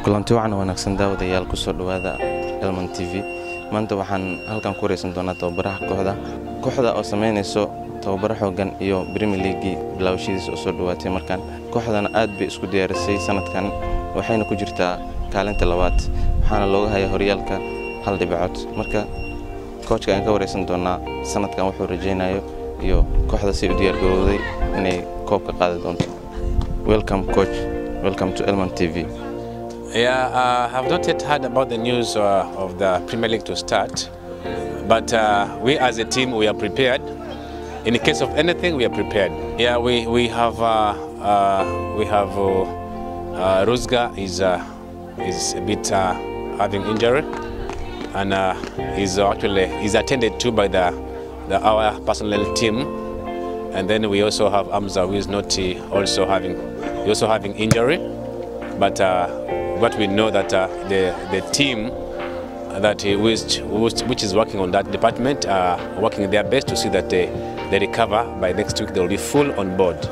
kulanti wacan wanaagsan daawadayaal ku soo dhawaada Elman TV maanta waxaan halkan ku wareysan doonaa tababaraha kooxda oo sameynayso tababar xoogan iyo Premier League bilowshidiisa oo soo dhawaatay markan kooxdana aad bay isku diyaarisay sanadkan waxayna ku jirtaa kaalinta labaad waxaana looga hayaa horyaalka hal dhibcood marka coachka aan ka wareysan doonaa sanadkan wuxuu rajaynayo iyo kooxda si u diyaar garowday inay koobka qaadi doonto. Welcome coach, welcome to Elman TV. Yeah, I have not yet heard about the news of the Premier League to start, but we as a team, we are prepared. In the case of anything, we are prepared. Yeah, we have Ruzga is a bit having injury, and is attended to by our personnel team, and then we also have Amza, who is not also having injury, but. But we know that the team that which is working on that department are working their best to see that they recover by next week. They will be full on board.